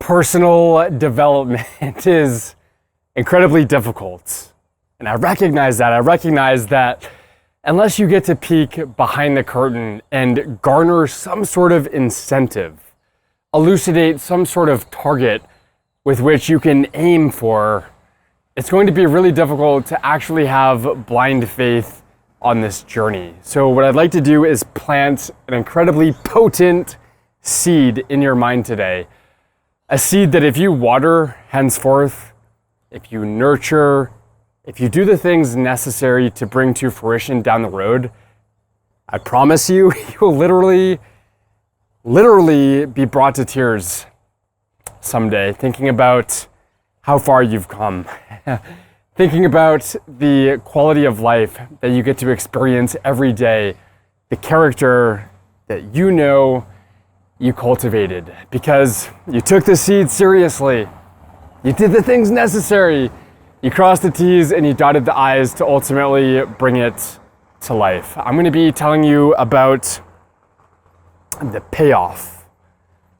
Personal development is incredibly difficult. And I recognize that. I recognize that unless you get to peek behind the curtain and garner some sort of incentive, elucidate some sort of target with which you can aim for, it's going to be really difficult to actually have blind faith on this journey. So what I'd like to do is plant an incredibly potent seed in your mind today. A seed that if you water henceforth, if you nurture, if you do the things necessary to bring to fruition down the road, I promise you, you'll literally be brought to tears someday thinking about how far you've come. Thinking about the quality of life that you get to experience every day, the character that you know you cultivated because you took the seed seriously. You did the things necessary. You crossed the T's and you dotted the I's to ultimately bring it to life. I'm going to be telling you about the payoff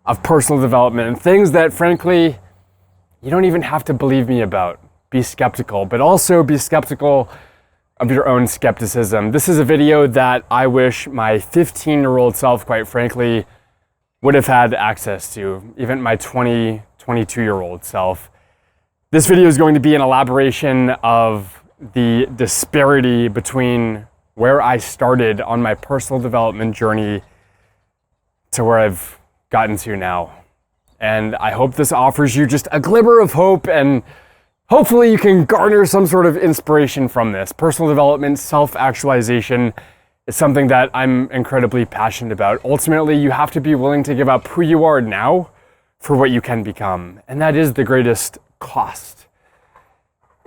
of personal development and things that, frankly, you don't even have to believe me about. Be skeptical, but also be skeptical of your own skepticism. This is a video that I wish my 15-year-old self, quite frankly, would have had access to, even my 22-year-old self. This video is going to be an elaboration of the disparity between where I started on my personal development journey to where I've gotten to now. And I hope this offers you just a glimmer of hope, and hopefully you can garner some sort of inspiration from this. Personal development, self-actualization is something that I'm incredibly passionate about. Ultimately, you have to be willing to give up who you are now for what you can become. And that is the greatest cost,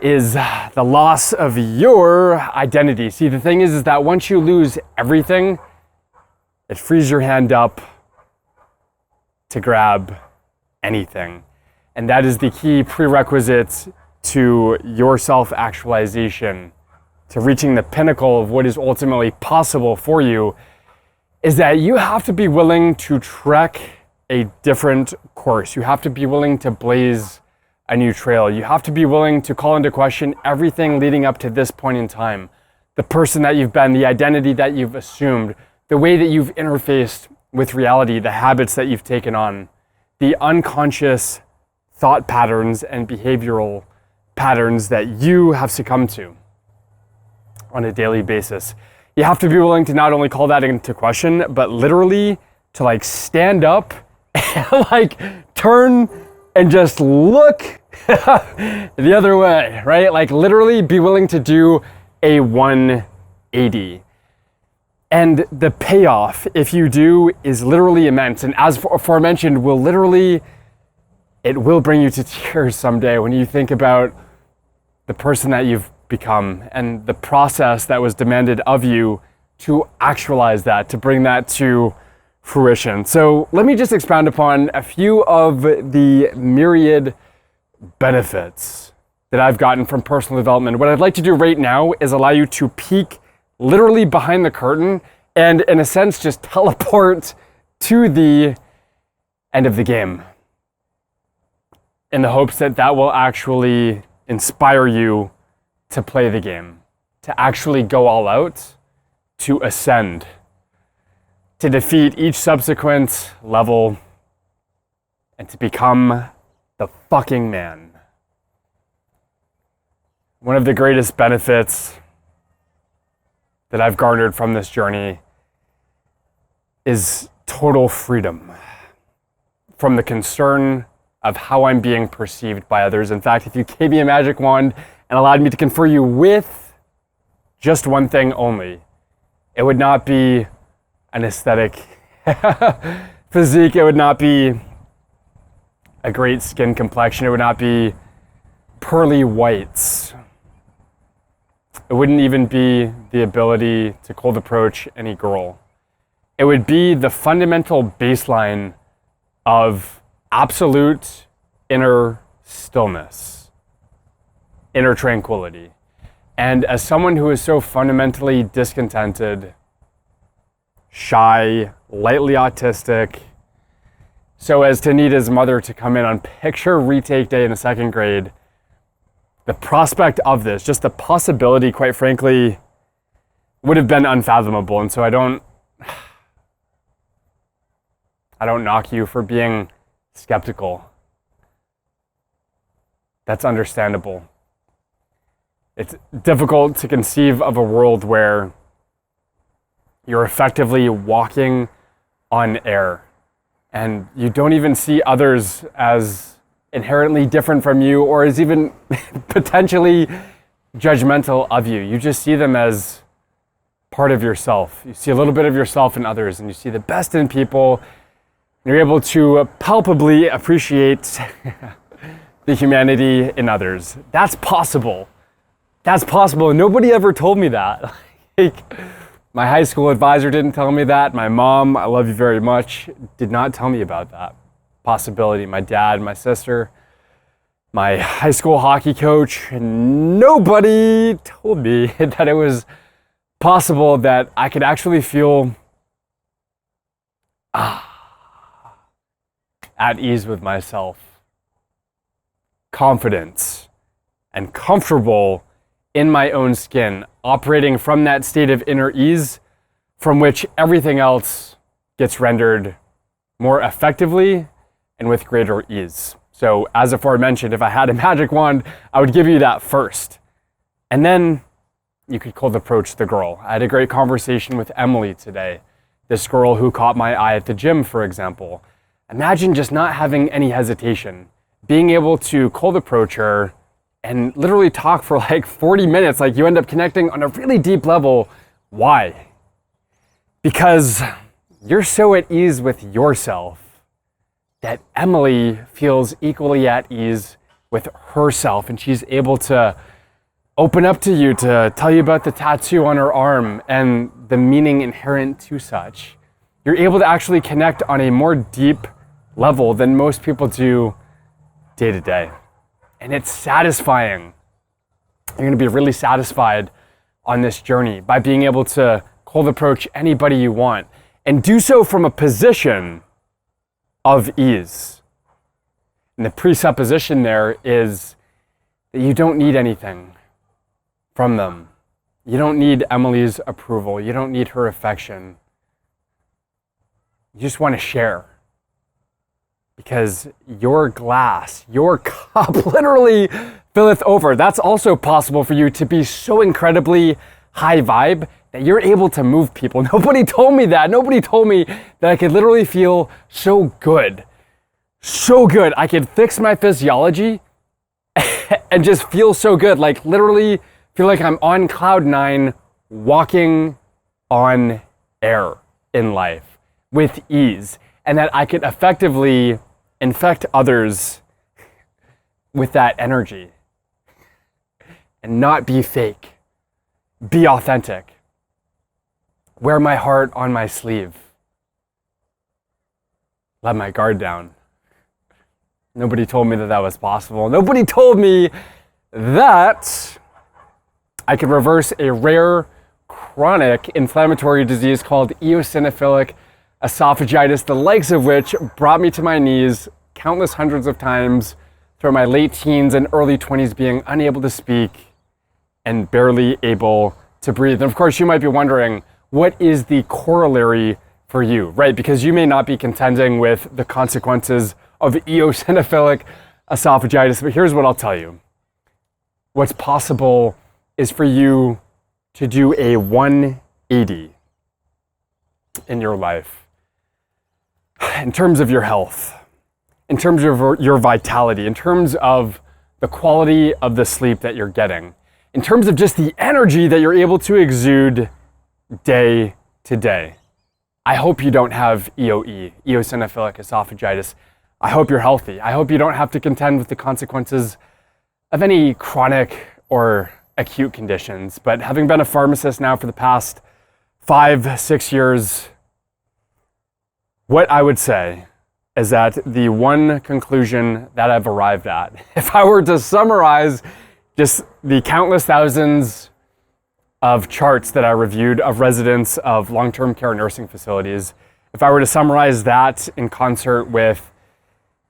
is the loss of your identity. See, the thing is that once you lose everything, it frees your hand up to grab anything. And that is the key prerequisite to your self-actualization, to reaching the pinnacle of what is ultimately possible for you, is that you have to be willing to trek a different course. You have to be willing to blaze a new trail. You have to be willing to call into question everything leading up to this point in time. The person that you've been, the identity that you've assumed, the way that you've interfaced with reality, the habits that you've taken on, the unconscious thought patterns and behavioral patterns that you have succumbed to on a daily basis. You have to be willing to not only call that into question, but literally to stand up and turn and just look the other way, right? Literally be willing to do a 180. And the payoff, if you do, is literally immense. And as aforementioned, it will bring you to tears someday when you think about the person that you've become and the process that was demanded of you to actualize that, to bring that to fruition. So let me just expound upon a few of the myriad benefits that I've gotten from personal development. What I'd like to do right now is allow you to peek literally behind the curtain and, in a sense, just teleport to the end of the game in the hopes that that will actually inspire you to play the game, to actually go all out, to ascend, to defeat each subsequent level, and to become the fucking man. One of the greatest benefits that I've garnered from this journey is total freedom from the concern of how I'm being perceived by others. In fact, if you gave me a magic wand and allowed me to confer you with just one thing only, it would not be an aesthetic physique. It would not be a great skin complexion. It would not be pearly whites. It wouldn't even be the ability to cold approach any girl. It would be the fundamental baseline of absolute inner stillness, inner tranquility. And as someone who is so fundamentally discontented, shy, lightly autistic, so as to need his mother to come in on picture retake day in the second grade. The prospect of this, just the possibility, quite frankly, would have been unfathomable. And so I don't knock you for being skeptical. That's understandable. It's difficult to conceive of a world where you're effectively walking on air and you don't even see others as inherently different from you or as even potentially judgmental of you. You just see them as part of yourself. You see a little bit of yourself in others, and you see the best in people. You're able to palpably appreciate the humanity in others. That's possible. That's possible. Nobody ever told me that. My high school advisor didn't tell me that. My mom, I love you very much, did not tell me about that possibility. My dad, my sister, my high school hockey coach, nobody told me that it was possible that I could actually feel at ease with myself, confidence, and comfortable in my own skin, operating from that state of inner ease from which everything else gets rendered more effectively and with greater ease. So as aforementioned, if I had a magic wand, I would give you that first. And then you could cold approach the girl. I had a great conversation with Emily today, this girl who caught my eye at the gym, for example. Imagine just not having any hesitation, being able to cold approach her and literally talk for like 40 minutes, like you end up connecting on a really deep level. Why? Because you're so at ease with yourself that Emily feels equally at ease with herself, and she's able to open up to you, to tell you about the tattoo on her arm and the meaning inherent to such. You're able to actually connect on a more deep level than most people do day to day. And it's satisfying. You're going to be really satisfied on this journey by being able to cold approach anybody you want and do so from a position of ease. And the presupposition there is that you don't need anything from them. You don't need Emily's approval. You don't need her affection. You just want to share. Because your glass, your cup literally filleth over. That's also possible for you to be so incredibly high vibe that you're able to move people. Nobody told me that. Nobody told me that I could literally feel so good. So good. I could fix my physiology and just feel so good. Like literally feel like I'm on cloud 9 walking on air in life with ease. And that I could effectively infect others with that energy and not be fake. Be authentic. Wear my heart on my sleeve. Let my guard down. Nobody told me that that was possible. Nobody told me that I could reverse a rare chronic inflammatory disease called eosinophilic esophagitis, the likes of which brought me to my knees countless hundreds of times through my late teens and early 20s, being unable to speak and barely able to breathe. And of course, you might be wondering, what is the corollary for you, right? Because you may not be contending with the consequences of eosinophilic esophagitis, but here's what I'll tell you. What's possible is for you to do a 180 in your life. In terms of your health, in terms of your vitality, in terms of the quality of the sleep that you're getting, in terms of just the energy that you're able to exude day to day. I hope you don't have EOE, eosinophilic esophagitis. I hope you're healthy. I hope you don't have to contend with the consequences of any chronic or acute conditions. But having been a pharmacist now for the past 5-6 years, what I would say is that the one conclusion that I've arrived at, if I were to summarize just the countless thousands of charts that I reviewed of residents of long-term care nursing facilities, if I were to summarize that in concert with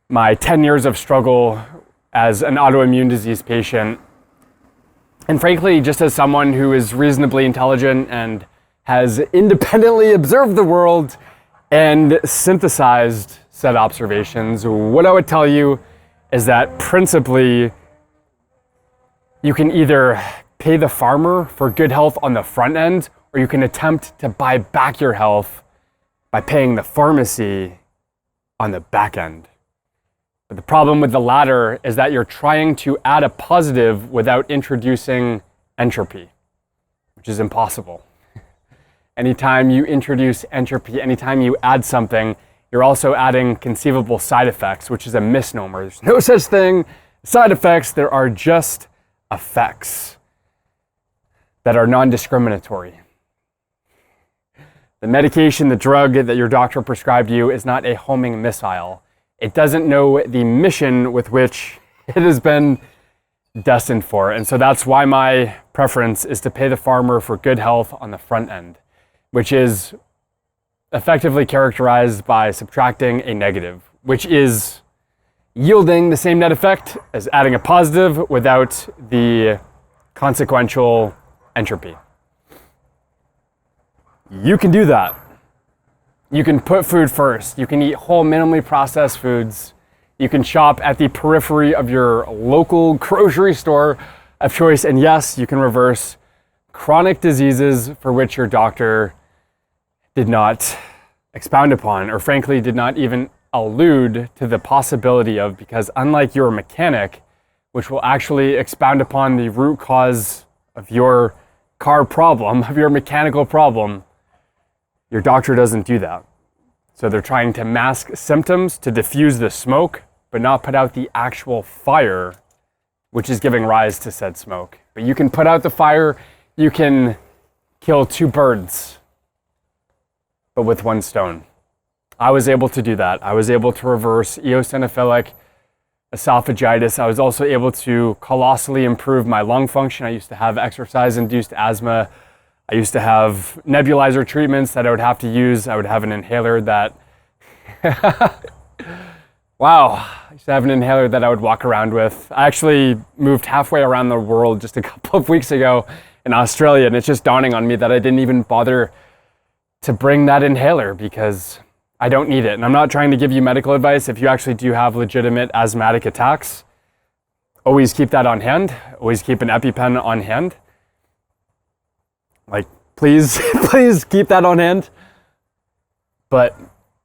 my 10 years of struggle as an autoimmune disease patient. And frankly, just as someone who is reasonably intelligent and has independently observed the world and synthesized said observations, what I would tell you is that principally, you can either pay the farmer for good health on the front end, or you can attempt to buy back your health by paying the pharmacy on the back end. But the problem with the latter is that you're trying to add a positive without introducing entropy, which is impossible. Anytime you introduce entropy, anytime you add something, you're also adding conceivable side effects, which is a misnomer. There's no such thing as side effects. There are just effects that are non-discriminatory. The medication, the drug that your doctor prescribed you is not a homing missile. It doesn't know the mission with which it has been destined for. And so that's why my preference is to pay the farmer for good health on the front end, which is effectively characterized by subtracting a negative, which is yielding the same net effect as adding a positive without the consequential entropy. You can do that. You can put food first. You can eat whole, minimally processed foods. You can shop at the periphery of your local grocery store of choice. And yes, you can reverse chronic diseases for which your doctor did not expound upon, or frankly, did not even allude to the possibility of, because unlike your mechanic, which will actually expound upon the root cause of your car problem, of your mechanical problem, your doctor doesn't do that. So they're trying to mask symptoms to diffuse the smoke, but not put out the actual fire, which is giving rise to said smoke. But you can put out the fire, you can kill two birds, but with one stone. I was able to do that. I was able to reverse eosinophilic esophagitis. I was also able to colossally improve my lung function. I used to have exercise-induced asthma. I used to have nebulizer treatments that I would have to use. I would have an inhaler that, wow, I used to have an inhaler that I would walk around with. I actually moved halfway around the world just a couple of weeks ago in Australia, and it's just dawning on me that I didn't even bother to bring that inhaler because I don't need it. And I'm not trying to give you medical advice. If you actually do have legitimate asthmatic attacks, always keep that on hand. Always keep an EpiPen on hand. Like, please, please keep that on hand. But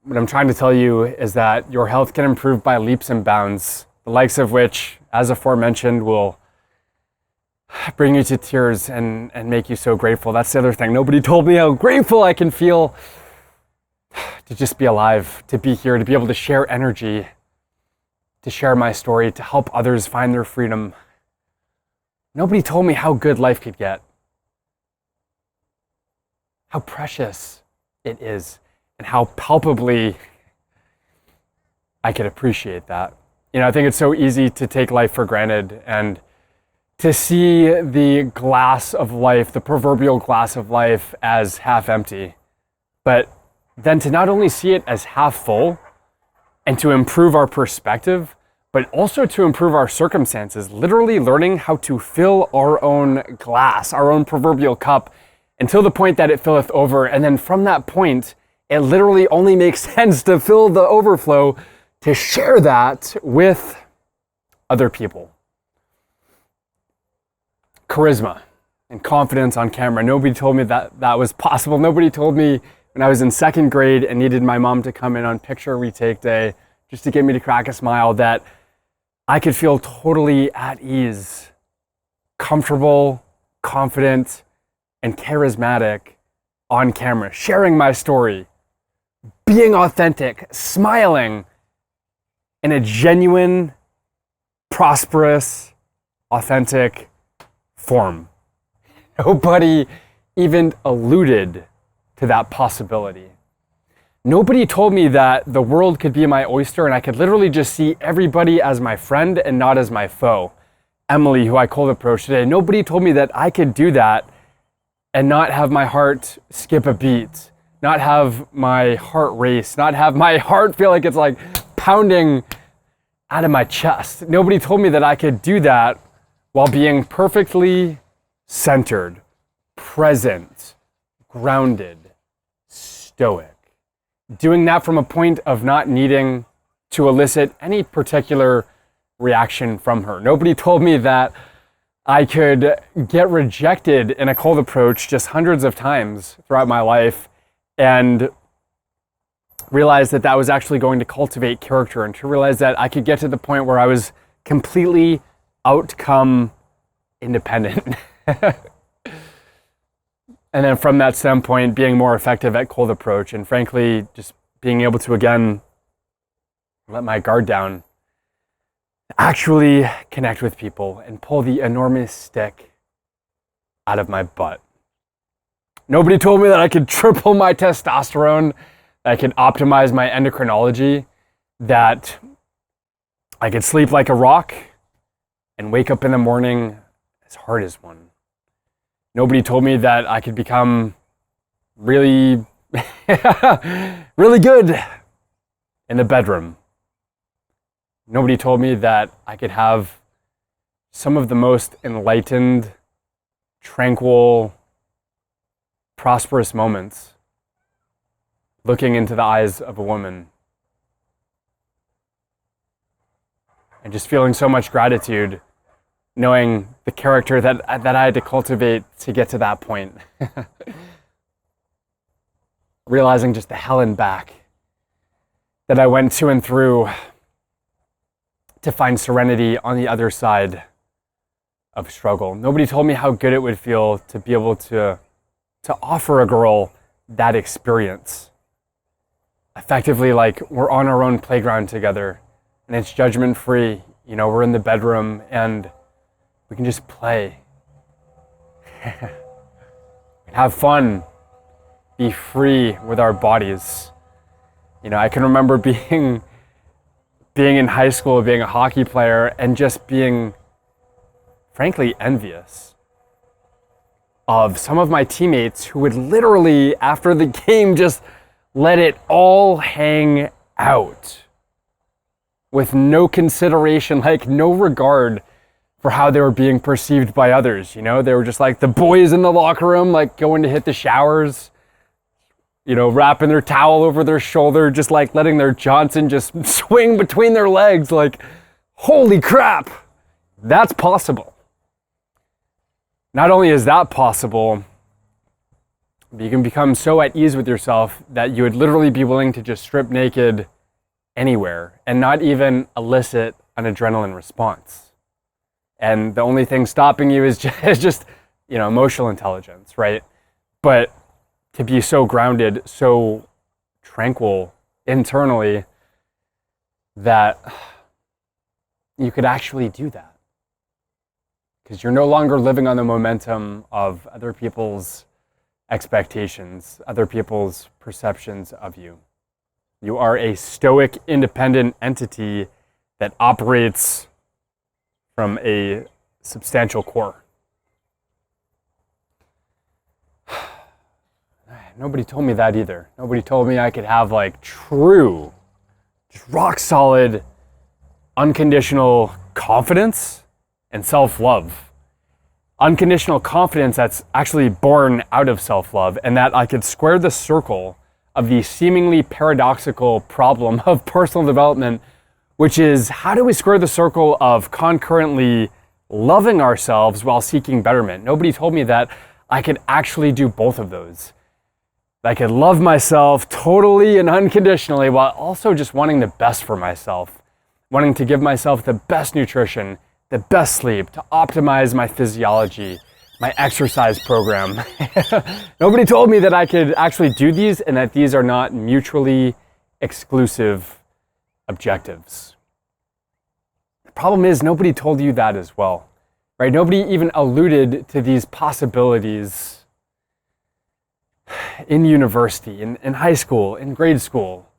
what I'm trying to tell you is that your health can improve by leaps and bounds, the likes of which, as aforementioned, will bring you to tears and make you so grateful. That's the other thing. Nobody told me how grateful I can feel to just be alive, to be here, to be able to share energy, to share my story, to help others find their freedom. Nobody told me how good life could get, how precious it is, and how palpably I could appreciate that. You know, I think it's so easy to take life for granted and to see the glass of life, the proverbial glass of life, as half empty, but then to not only see it as half full and to improve our perspective, but also to improve our circumstances, literally learning how to fill our own glass, our own proverbial cup, until the point that it filleth over. And then from that point, it literally only makes sense to fill the overflow, to share that with other people. Charisma and confidence on camera. Nobody told me that that was possible. Nobody told me when I was in second grade and needed my mom to come in on picture retake day just to get me to crack a smile that I could feel totally at ease, comfortable, confident, and charismatic on camera, sharing my story, being authentic, smiling in a genuine, prosperous, authentic form. Nobody even alluded to that possibility. Nobody told me that the world could be my oyster and I could literally just see everybody as my friend and not as my foe. Emily, who I cold approached today, nobody told me that I could do that and not have my heart skip a beat, not have my heart race, not have my heart feel like it's like pounding out of my chest. Nobody told me that I could do that while being perfectly centered, present, grounded, stoic. Doing that from a point of not needing to elicit any particular reaction from her. Nobody told me that I could get rejected in a cold approach just hundreds of times throughout my life and realize that that was actually going to cultivate character, and to realize that I could get to the point where I was completely outcome independent. And then from that standpoint, being more effective at cold approach, and frankly, just being able to, again, let my guard down, actually connect with people and pull the enormous stick out of my butt. Nobody told me that I could triple my testosterone, that I could optimize my endocrinology, that I could sleep like a rock and wake up in the morning as hard as one. Nobody told me that I could become really, really good in the bedroom. Nobody told me that I could have some of the most enlightened, tranquil, prosperous moments looking into the eyes of a woman and just feeling so much gratitude, knowing the character that I had to cultivate to get to that point. Realizing just the hell and back that I went to and through to find serenity on the other side of struggle. Nobody told me how good it would feel to be able to offer a girl that experience. Effectively, like, we're on our own playground together and it's judgment-free. You know, we're in the bedroom and we can just play. Have fun. Be free with our bodies. You know, I can remember being in high school, being a hockey player, and just being, frankly, envious of some of my teammates who would literally, after the game, just let it all hang out with no consideration, like no regard for how they were being perceived by others. You know, they were just like the boys in the locker room, like going to hit the showers, you know, wrapping their towel over their shoulder, just like letting their Johnson just swing between their legs. Like, holy crap, that's possible. Not only is that possible, but you can become so at ease with yourself that you would literally be willing to just strip naked anywhere and not even elicit an adrenaline response. And the only thing stopping you is just, you know, emotional intelligence, right? But to be so grounded, so tranquil internally that you could actually do that. Because you're no longer living on the momentum of other people's expectations, other people's perceptions of you. You are a stoic, independent entity that operates from a substantial core. Nobody told me that either. Nobody told me I could have like true, just rock solid, unconditional confidence and self-love. Unconditional confidence that's actually born out of self-love, and that I could square the circle of the seemingly paradoxical problem of personal development, which is, how do we square the circle of concurrently loving ourselves while seeking betterment? Nobody told me that I could actually do both of those. I could love myself totally and unconditionally while also just wanting the best for myself, wanting to give myself the best nutrition, the best sleep, to optimize my physiology, my exercise program. Nobody told me that I could actually do these and that these are not mutually exclusive objectives. The problem is nobody told you that as well, right? Nobody even alluded to these possibilities in university, in high school, in grade school,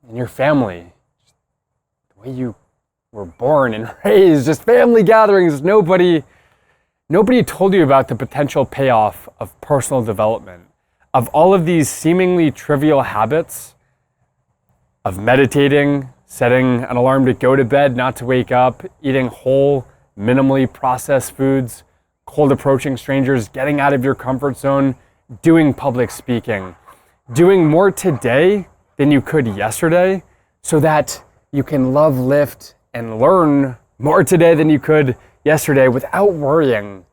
in your family, the way you were born and raised, just family gatherings. Nobody told you about the potential payoff of personal development, of all of these seemingly trivial habits of meditating, setting an alarm to go to bed, not to wake up, eating whole, minimally processed foods, cold approaching strangers, getting out of your comfort zone, doing public speaking, doing more today than you could yesterday so that you can love, lift, and learn more today than you could yesterday without worrying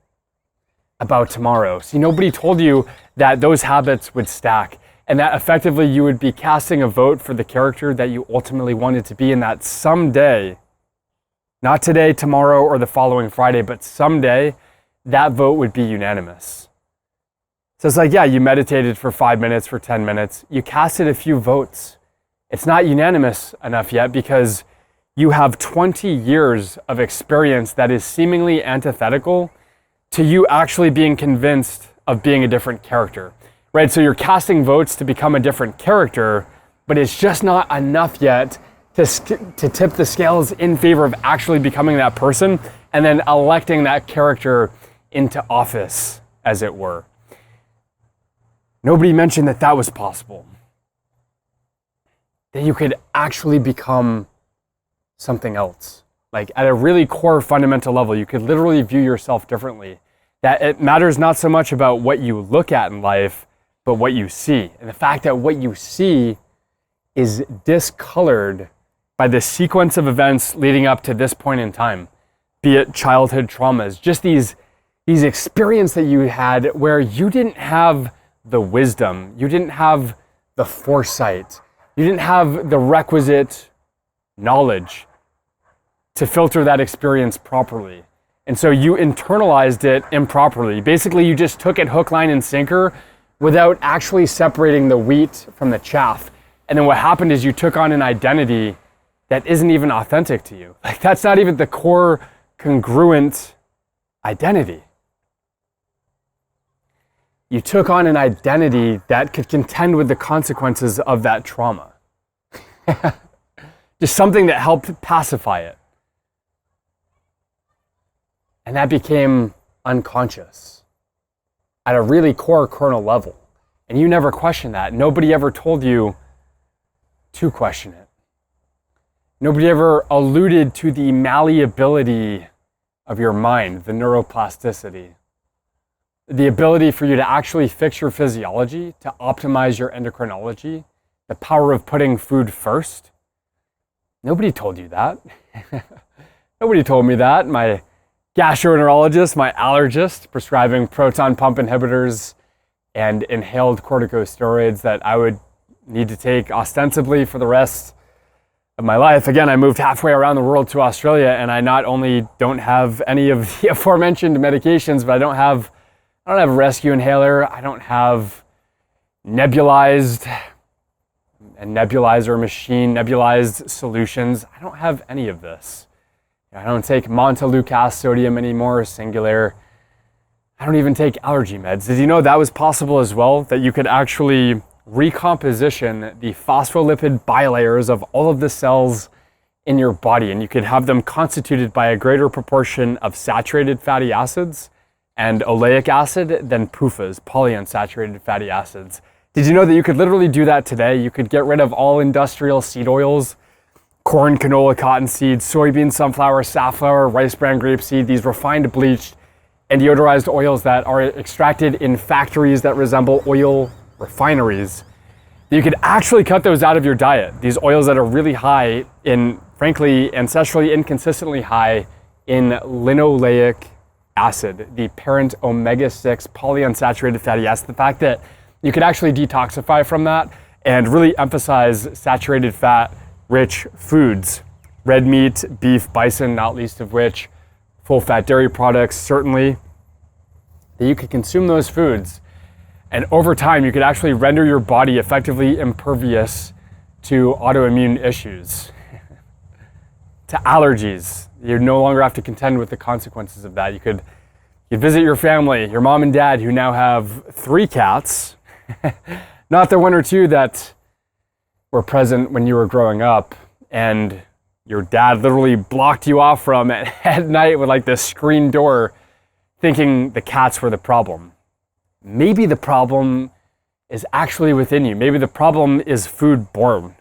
about tomorrow. See, nobody told you that those habits would stack and that effectively you would be casting a vote for the character that you ultimately wanted to be, and that someday, not today, tomorrow, or the following Friday, but someday, that vote would be unanimous. So it's like, yeah, you meditated for 5 minutes, for 10 minutes, you casted a few votes. It's not unanimous enough yet because you have 20 years of experience that is seemingly antithetical to you actually being convinced of being a different character, right? So you're casting votes to become a different character, but it's just not enough yet to tip the scales in favor of actually becoming that person and then electing that character into office, as it were. Nobody mentioned that that was possible. That you could actually become something else. Like at a really core fundamental level, you could literally view yourself differently. That it matters not so much about what you look at in life, but what you see. And the fact that what you see is discolored by the sequence of events leading up to this point in time, be it childhood traumas, just these experiences that you had where you didn't have the wisdom, you didn't have the foresight, you didn't have the requisite knowledge to filter that experience properly. And so you internalized it improperly. Basically, you just took it hook, line, and sinker without actually separating the wheat from the chaff. And then what happened is you took on an identity that isn't even authentic to you. Like that's not even the core congruent identity. You took on an identity that could contend with the consequences of that trauma. Just something that helped pacify it. And that became unconscious at a really core kernel level. And you never questioned that. Nobody ever told you to question it. Nobody ever alluded to the malleability of your mind, the neuroplasticity, the ability for you to actually fix your physiology, to optimize your endocrinology, the power of putting food first. Nobody told you that. Nobody told me that. My gastroenterologist, my allergist, prescribing proton pump inhibitors and inhaled corticosteroids that I would need to take ostensibly for the rest of my life. Again, I moved halfway around the world to Australia, and I not only don't have any of the aforementioned medications, but I don't have a rescue inhaler. I don't have nebulized solutions. I don't have any of this. I don't take Montelukast sodium anymore, singular. I don't even take allergy meds. Did you know that was possible as well? That you could actually recomposition the phospholipid bilayers of all of the cells in your body, and you could have them constituted by a greater proportion of saturated fatty acids and oleic acid than PUFAs, polyunsaturated fatty acids. Did you know that you could literally do that today? You could get rid of all industrial seed oils, corn, canola, cottonseed, soybean, sunflower, safflower, rice bran, grapeseed, these refined, bleached, and deodorized oils that are extracted in factories that resemble oil refineries. You could actually cut those out of your diet. These oils that are really high in, frankly, ancestrally inconsistently high in linoleic acid, the parent omega-6 polyunsaturated fatty acid. The fact that you could actually detoxify from that and really emphasize saturated fat rich foods, red meat, beef, bison, not least of which, full fat dairy products, certainly, that you could consume those foods. And over time, you could actually render your body effectively impervious to autoimmune issues, to allergies. You no longer have to contend with the consequences of that. You could visit your family, your mom and dad, who now have 3 cats, not the 1 or 2 that were present when you were growing up, and your dad literally blocked you off from at night with like this screen door, thinking the cats were the problem. Maybe the problem is actually within you. Maybe the problem is food-borne.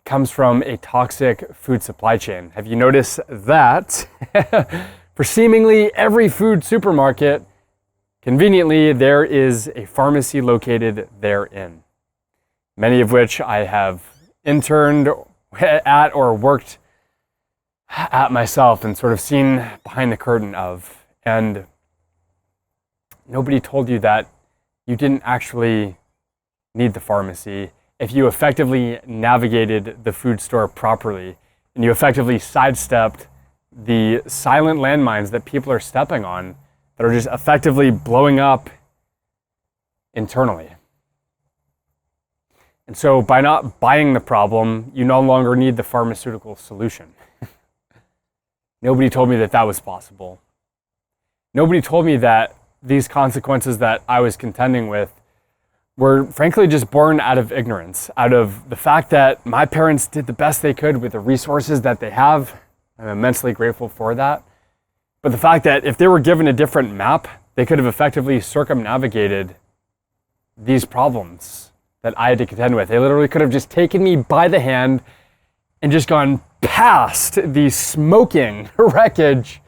comes from a toxic food supply chain. Have you noticed that for seemingly every food supermarket, conveniently, there is a pharmacy located therein, many of which I have interned at or worked at myself and sort of seen behind the curtain of. And nobody told you that you didn't actually need the pharmacy if you effectively navigated the food store properly and you effectively sidestepped the silent landmines that people are stepping on that are just effectively blowing up internally. And so by not buying the problem, you no longer need the pharmaceutical solution. Nobody told me that that was possible. Nobody told me that these consequences that I was contending with were frankly just born out of ignorance, out of the fact that my parents did the best they could with the resources that they have. I'm immensely grateful for that. But the fact that if they were given a different map, they could have effectively circumnavigated these problems that I had to contend with. They literally could have just taken me by the hand and just gone past the smoking wreckage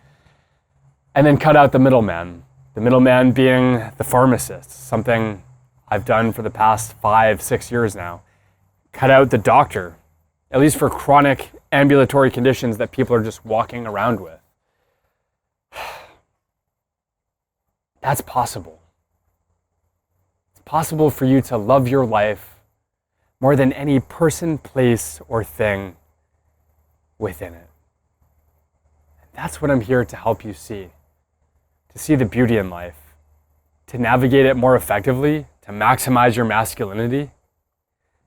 and then cut out the middleman. The middleman being the pharmacist, something I've done for the past 5-6 years now. Cut out the doctor, at least for chronic ambulatory conditions that people are just walking around with. That's possible. It's possible for you to love your life more than any person, place, or thing within it. And that's what I'm here to help you see. To see the beauty in life, to navigate it more effectively, to maximize your masculinity,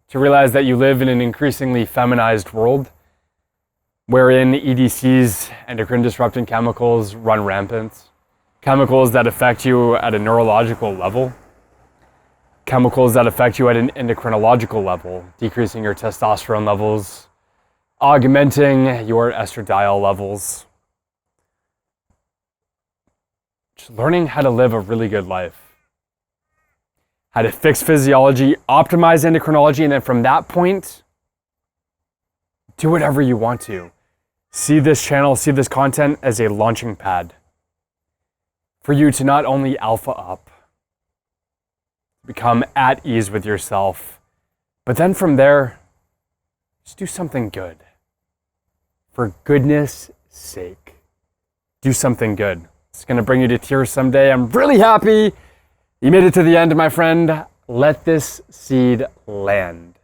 to realize that you live in an increasingly feminized world wherein EDCs, endocrine disrupting chemicals, run rampant. Chemicals that affect you at a neurological level. Chemicals that affect you at an endocrinological level, decreasing your testosterone levels, augmenting your estradiol levels. Just learning how to live a really good life. How to fix physiology, optimize endocrinology, and then from that point, do whatever you want to. See this channel, see this content as a launching pad for you to not only alpha up, become at ease with yourself, but then from there, just do something good. For goodness sake, do something good. It's going to bring you to tears someday. I'm really happy you made it to the end, my friend. Let this seed land.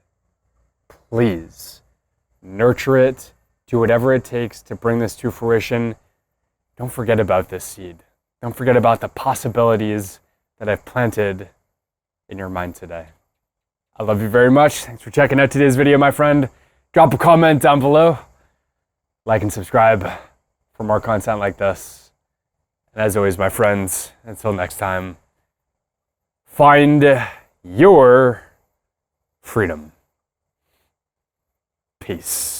Please nurture it. Do whatever it takes to bring this to fruition. Don't forget about this seed. Don't forget about the possibilities that I've planted in your mind today. I love you very much. Thanks for checking out today's video, my friend. Drop a comment down below. Like and subscribe for more content like this. And as always, my friends, until next time, find your freedom. Peace.